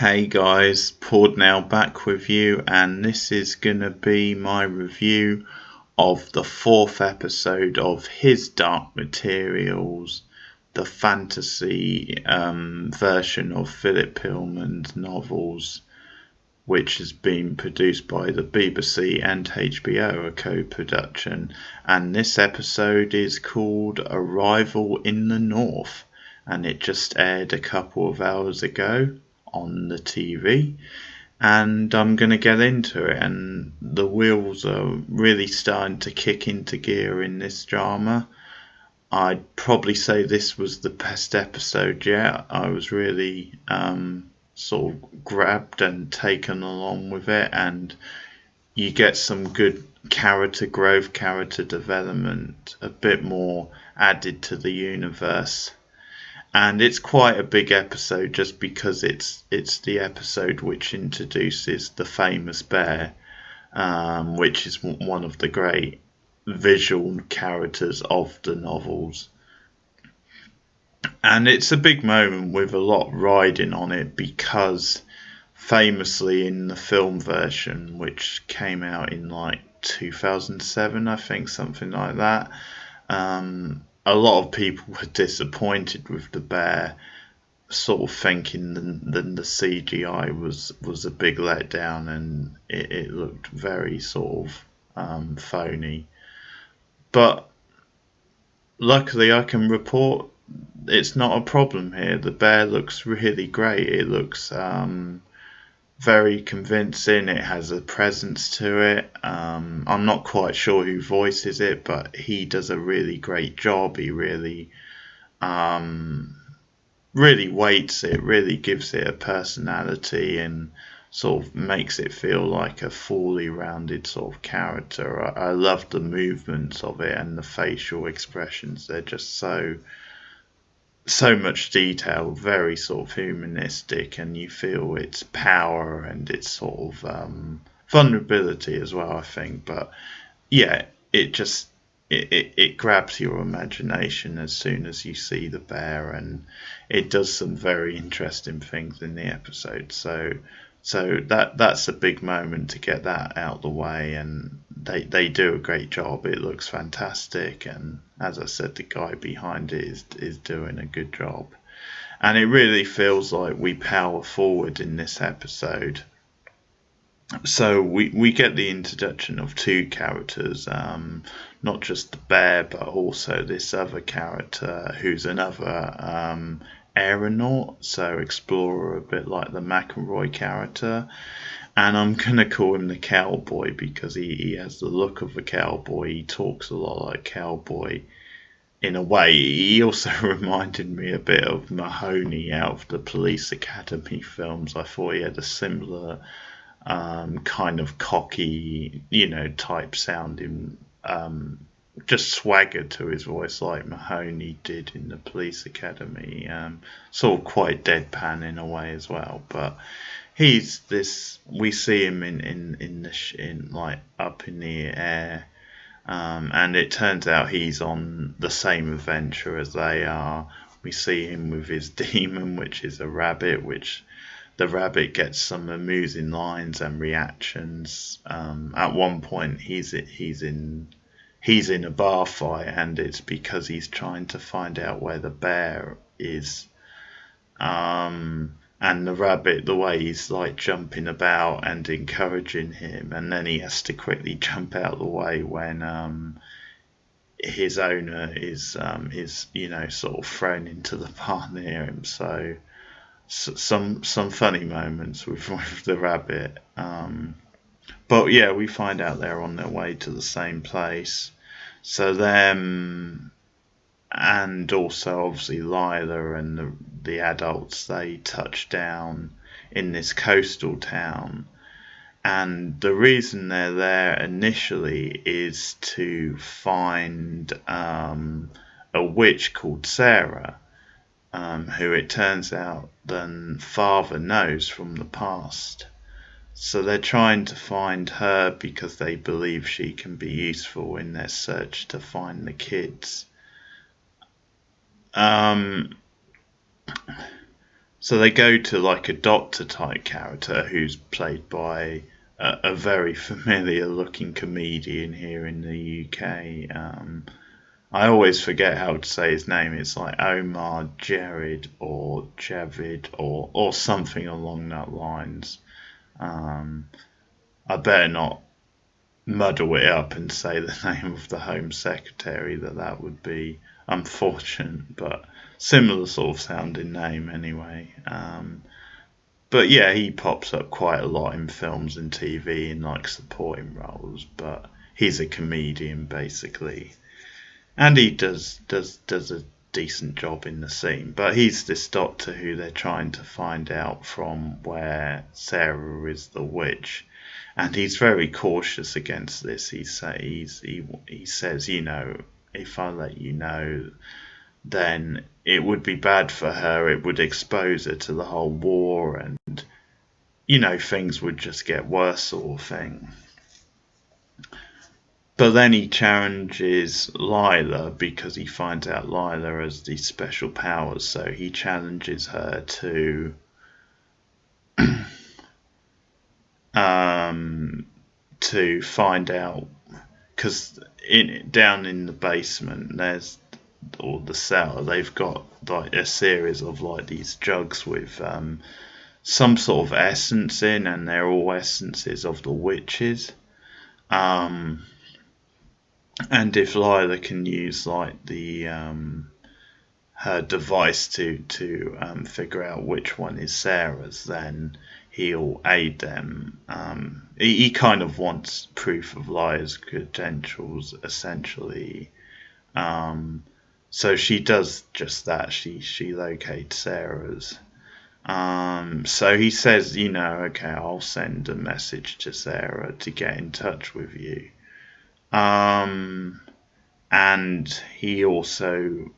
Hey guys, Pord now back with you, and this is gonna be my review of the fourth episode of His Dark Materials, the fantasy version of Philip Pullman's novels, which has been produced by the BBC and HBO, a co-production. And this episode is called Arrival in the North, and it just aired a couple of hours ago on the TV, and I'm going to get into it. And the wheels are really starting to kick into gear in this drama. I'd probably say this was the best episode yet. I was really sort of grabbed and taken along with it, and you get some good character growth, character development, a bit more added to the universe. And it's quite a big episode just because it's the episode which introduces the famous bear, which is one of the great visual characters of the novels. And it's a big moment with a lot riding on it because famously in the film version, which came out in like 2007, I think, something like that, a lot of people were disappointed with the bear, sort of thinking the CGI was a big letdown, and it looked very sort of phony. But luckily I can report it's not a problem here. The bear looks really great. It looks very convincing. It has a presence to it. I'm not quite sure who voices it, but he does a really great job. He really weights it, really gives it a personality, and sort of makes it feel like a fully rounded sort of character. I love the movements of it and the facial expressions. They're just so much detail, very sort of humanistic, and you feel its power and its sort of vulnerability as well, I think. But yeah, it grabs your imagination as soon as you see the bear, and it does some very interesting things in the episode. So that's a big moment to get that out the way, and they do a great job. It looks fantastic, and as I said, the guy behind it is doing a good job. And it really feels like we power forward in this episode. So we get the introduction of two characters, not just the bear, but also this other character who's another aeronaut, so explorer, a bit like the McElroy character. And I'm going to call him the cowboy because he has the look of a cowboy. He talks a lot like a cowboy in a way. He also reminded me a bit of Mahoney out of the Police Academy films. I thought he had a similar kind of cocky, type sounding, just swagger to his voice like Mahoney did in the Police Academy. Sort of quite deadpan in a way as well, but he's this. We see him in like up in the air, and it turns out he's on the same adventure as they are. We see him with his demon, which is a rabbit, which the rabbit gets some amusing lines and reactions. At one point, he's in a bar fight, and it's because he's trying to find out where the bear is. And the rabbit, the way he's like jumping about and encouraging him, and then he has to quickly jump out of the way when his owner is sort of thrown into the bar near him. So some funny moments with the rabbit. But yeah, we find out they're on their way to the same place. So them, and also obviously Lila and the adults, they touch down in this coastal town. And the reason they're there initially is to find a witch called Sarah, who it turns out the father knows from the past. So they're trying to find her because they believe she can be useful in their search to find the kids. So they go to like a doctor type character who's played by a very familiar looking comedian here in the UK. I always forget how to say his name. It's like Omar Jared or Javid or something along that lines. Um, I better not muddle it up and say the name of the Home Secretary. That would be unfortunate, but similar sort of sounding name anyway. But yeah, he pops up quite a lot in films and TV in like supporting roles. But he's a comedian basically, and he does a decent job in the scene. But he's this doctor who they're trying to find out from where Sarah is the witch, and he's very cautious against this. He says, you know, if I let you know, then it would be bad for her. It would expose her to the whole war, and you know, things would just get worse, sort of thing. But then he challenges Lila because he finds out Lila has these special powers. So he challenges her to find out, because down in the basement there's, or the cellar, they've got like a series of like these jugs with some sort of essence in, and they're all essences of the witches. Um, and if Lila can use like the her device to figure out which one is Sarah's, then he'll aid them. He kind of wants proof of Lila's credentials, essentially. So she does just that. She locates Sarah's. So he says, you know, okay, I'll send a message to Sarah to get in touch with you. And he also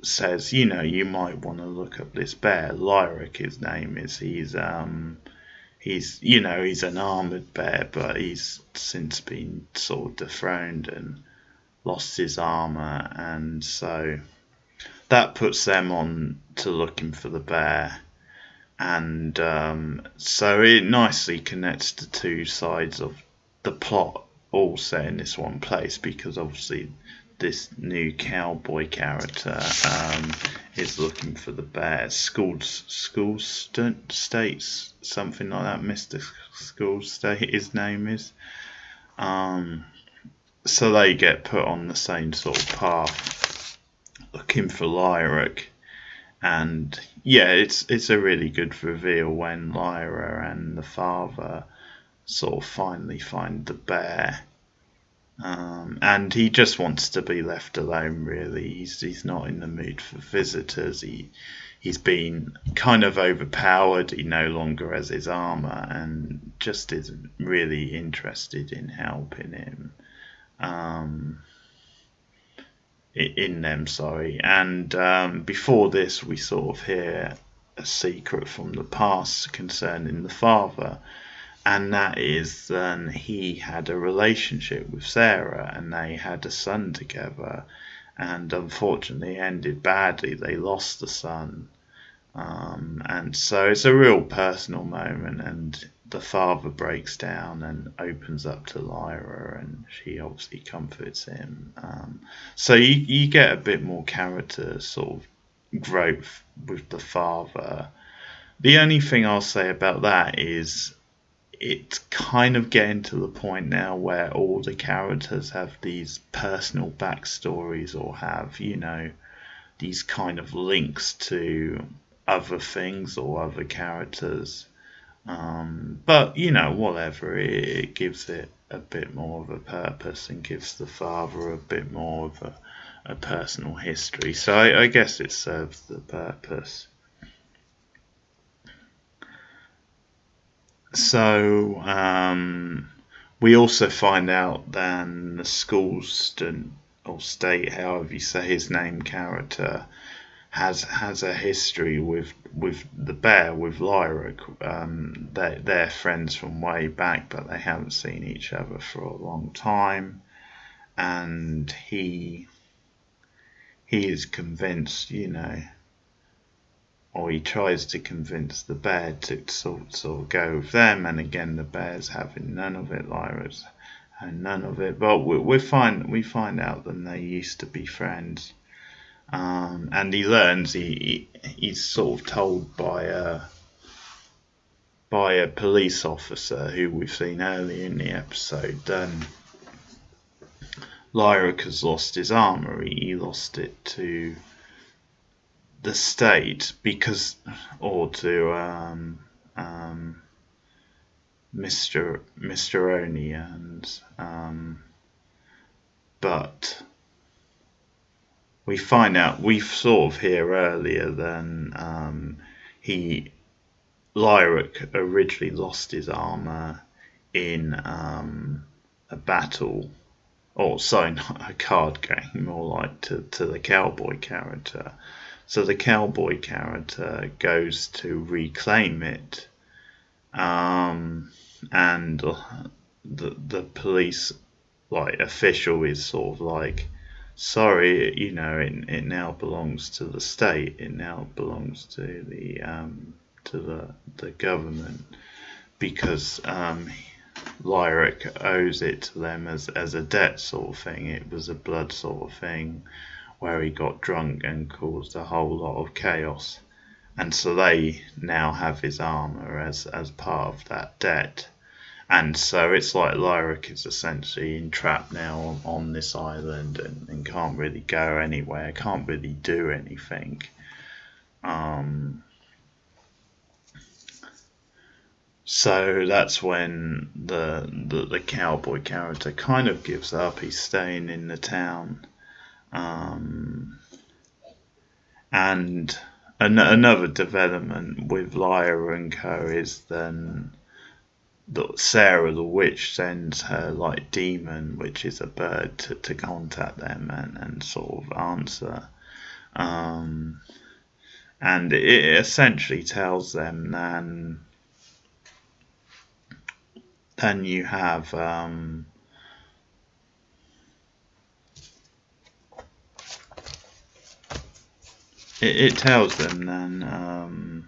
says, you know, you might want to look up this bear. Lyric, his name is. He's you know, he's an armored bear, but he's since been sort of dethroned and lost his armor, and so that puts them on to looking for the bear. And so it nicely connects the two sides of the plot, all set in this one place, because obviously this new cowboy character is looking for the bear. States, something like that. Mr. School State, his name is. So they get put on the same sort of path, looking for Lyric. And yeah, it's a really good reveal when Lyra and the father sort of finally find the bear. And he just wants to be left alone, really. He's not in the mood for visitors. He's been kind of overpowered. He no longer has his armor and just isn't really interested in helping him. In them, sorry. And before this, we sort of hear a secret from the past concerning the father, and that is that he had a relationship with Sarah and they had a son together, and unfortunately it ended badly. They lost the son, and so it's a real personal moment, and the father breaks down and opens up to Lyra, and she obviously comforts him. So you get a bit more character sort of growth with the father. The only thing I'll say about that is it's kind of getting to the point now where all the characters have these personal backstories, or have, you know, these kind of links to other things or other characters. But you know, whatever, it gives it a bit more of a purpose and gives the father a bit more of a personal history. So I guess it serves the purpose. So we also find out then the school student, or state, however you say his name, character has a history with the bear, with Lyric. They're friends from way back, but they haven't seen each other for a long time, and he is convinced, you know, or he tries to convince the bear to sort of go with them, and again the bear's having none of it, Lyra's having none of it. But we find out that they used to be friends, and he learns he's sort of told by a police officer who we've seen earlier in the episode. Lyric has lost his armor. He lost it to the state because, or to Mr. Onions, but we find out, we sort of hear earlier then Lyric originally lost his armor in a battle, or sorry, not a card game, more like to the cowboy character. So the cowboy character goes to reclaim it, and the police official is sort of like, sorry, it now belongs to the state. It now belongs to the government, because Lyric owes it to them as a debt sort of thing. It was a blood sort of thing where he got drunk and caused a whole lot of chaos, and so they now have his armor as part of that debt. And so it's like Lyric is essentially entrapped now on this island and can't really go anywhere, can't really do anything. So that's when the cowboy character kind of gives up. He's staying in the town. And another development with Lyra and co is then that Sarah the witch sends her demon, which is a bird, to contact them and sort of answer. And it essentially tells them then you have it tells them then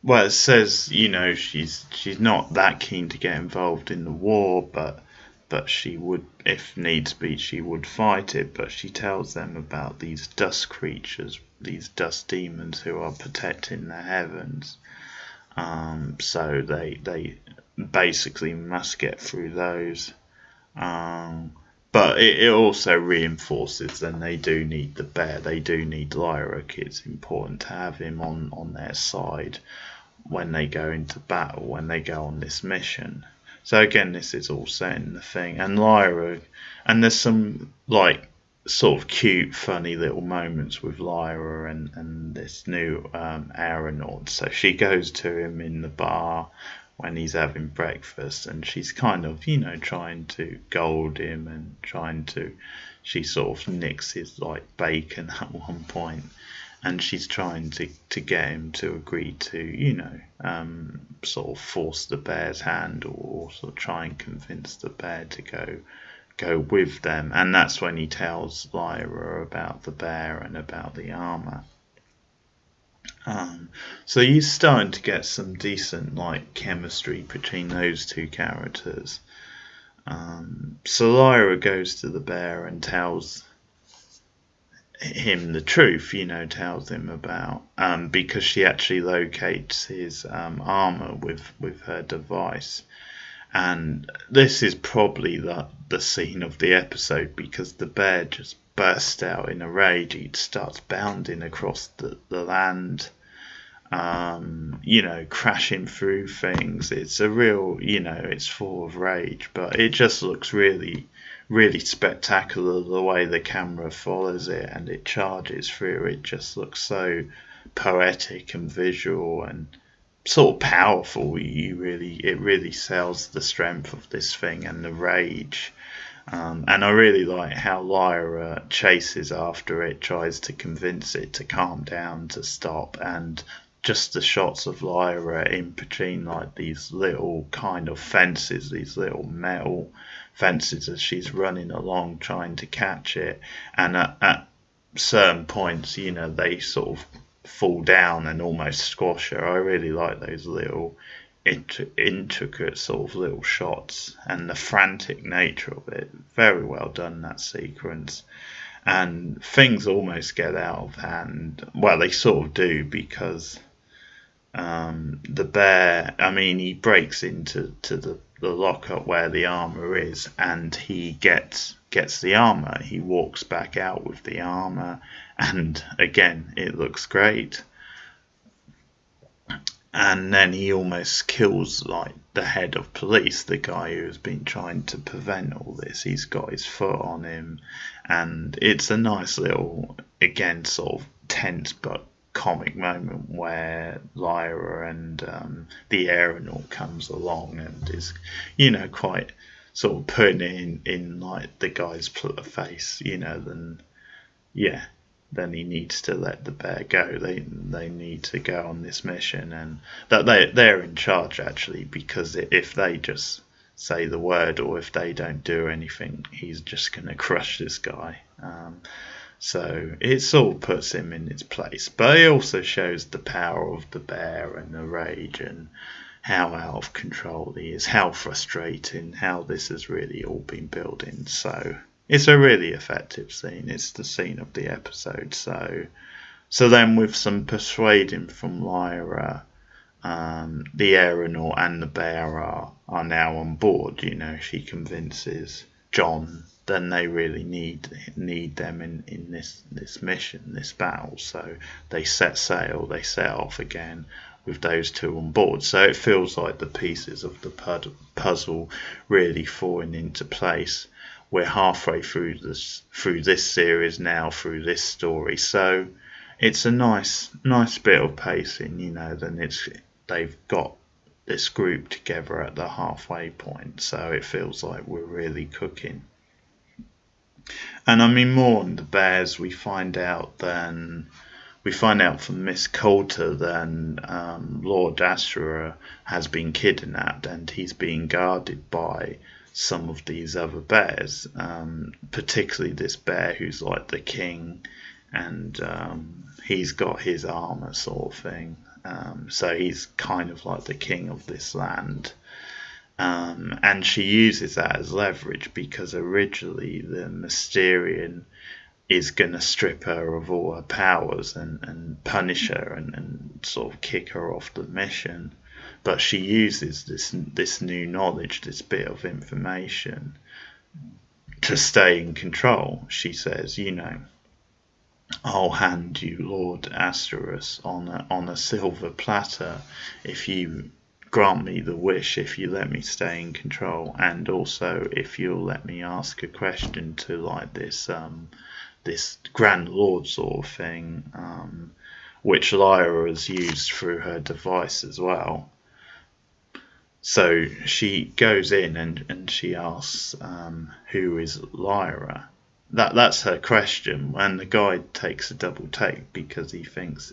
well, it says, she's not that keen to get involved in the war, but she would, if needs be, she would fight it. But she tells them about these dust creatures, these dust demons who are protecting the heavens. So they basically must get through those. But it also reinforces that they do need the bear. They do need Lyric. It's important to have him on their side when they go into battle, when they go on this mission. So again, this is all set in the thing. And Lyra, and there's some sort of cute, funny little moments with Lyra and this new aeronaut. So she goes to him in the bar when he's having breakfast, and she's kind of, trying to gold him and she sort of nicks his bacon at one point, and she's trying to get him to agree to, sort of force the bear's hand, or sort of try and convince the bear to go with them. And that's when he tells Lyra about the bear and about the armor. So you're starting to get some decent chemistry between those two characters. So Lyra goes to the bear and tells him the truth, tells him about, because she actually locates his armor with her device. And this is probably the scene of the episode, because the bear just bursts out in a rage. He starts bounding across the land, crashing through things. It's a real, it's full of rage, but it just looks really, really spectacular the way the camera follows it and it charges through. It just looks so poetic and visual and sort of powerful. It really sells the strength of this thing and the rage. And I really like how Lyra chases after it, tries to convince it to calm down, to stop, and just the shots of Lyra in between like these little kind of fences, these little metal fences as she's running along trying to catch it, and at certain points, they sort of fall down and almost squash her. I really like those little intricate sort of little shots and the frantic nature of it. Very well done, that sequence. And things almost get out of hand. Well, they sort of do, because the bear, I mean, he breaks into the lockup where the armor is, and he gets the armor. He walks back out with the armor, and again, it looks great. And then he almost kills like the head of police, the guy who has been trying to prevent all this. He's got his foot on him, and it's a nice little, again, sort of tense but comic moment where Lyra and the aeronaut comes along and is, quite sort of putting it in like the guy's face, then yeah, then he needs to let the bear go. They need to go on this mission, and that they're in charge actually, because if they just say the word or if they don't do anything, he's just going to crush this guy. So it sort of puts him in his place, but it also shows the power of the bear and the rage and how out of control he is, how frustrating, how this has really all been building. So it's a really effective scene. It's the scene of the episode. So then with some persuading from Lyra, the aeronaut and the bear are now on board. She convinces John then they really need them in this mission, this battle. So they set sail, they set off again with those two on board. So it feels like the pieces of the puzzle really falling into place. We're halfway through this series now, through this story. So it's a nice bit of pacing, then they've got this group together at the halfway point. So it feels like we're really cooking. And I mean, more on the bears, we find out from Miss Coulter then Lord Astra has been kidnapped and he's being guarded by some of these other bears, particularly this bear who's like the king, and he's got his armor sort of thing. So he's kind of like the king of this land. And she uses that as leverage, because originally the Mysterian is going to strip her of all her powers and punish her and sort of kick her off the mission. But she uses this new knowledge, this bit of information, to stay in control. She says, I'll hand you Lord Asterus on a silver platter if you grant me the wish, if you let me stay in control, and also if you'll let me ask a question to like this Grand Lord sort of thing, which Lyra has used through her device as well. So she goes in and she asks, who is Lyra? That's her question, and the guy takes a double take because he thinks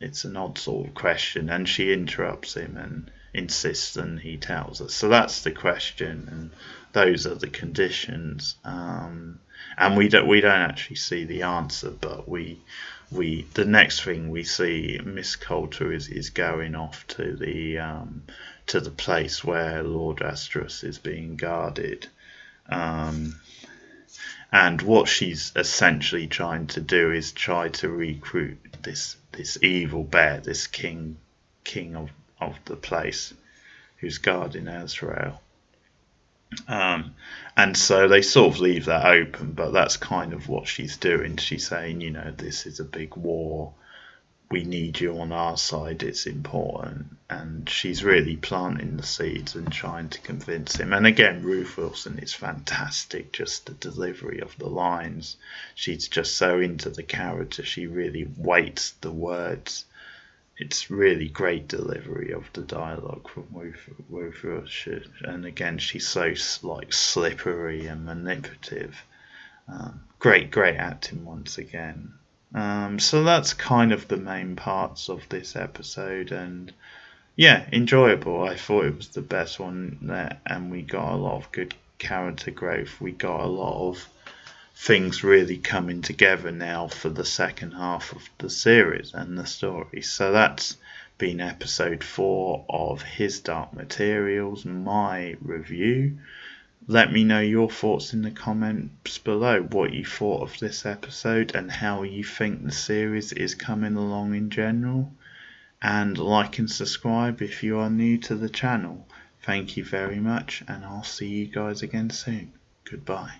it's an odd sort of question, and she interrupts him and insists, and he tells us. So that's the question, and those are the conditions. And we don't actually see the answer, but the next thing we see, Miss Coulter is going off to the place where Lord Asterus is being guarded. And what she's essentially trying to do is try to recruit this evil bear, this king of the place, who's guarding Azrael. And so they sort of leave that open, but that's kind of what she's doing. She's saying, this is a big war. We need you on our side. It's important. And she's really planting the seeds and trying to convince him. And again, Ruth Wilson is fantastic. Just the delivery of the lines. She's just so into the character. She really weights the words. It's really great delivery of the dialogue from Ruth Wilson. And again, she's so like slippery and manipulative. Great acting once again. So that's kind of the main parts of this episode, and yeah, enjoyable. I thought it was the best one there, and we got a lot of good character growth. We got a lot of things really coming together now for the second half of the series and the story. So that's been episode 4 of His Dark Materials, my review. Let me know your thoughts in the comments below, what you thought of this episode and how you think the series is coming along in general. And like and subscribe if you are new to the channel. Thank you very much, and I'll see you guys again soon. Goodbye.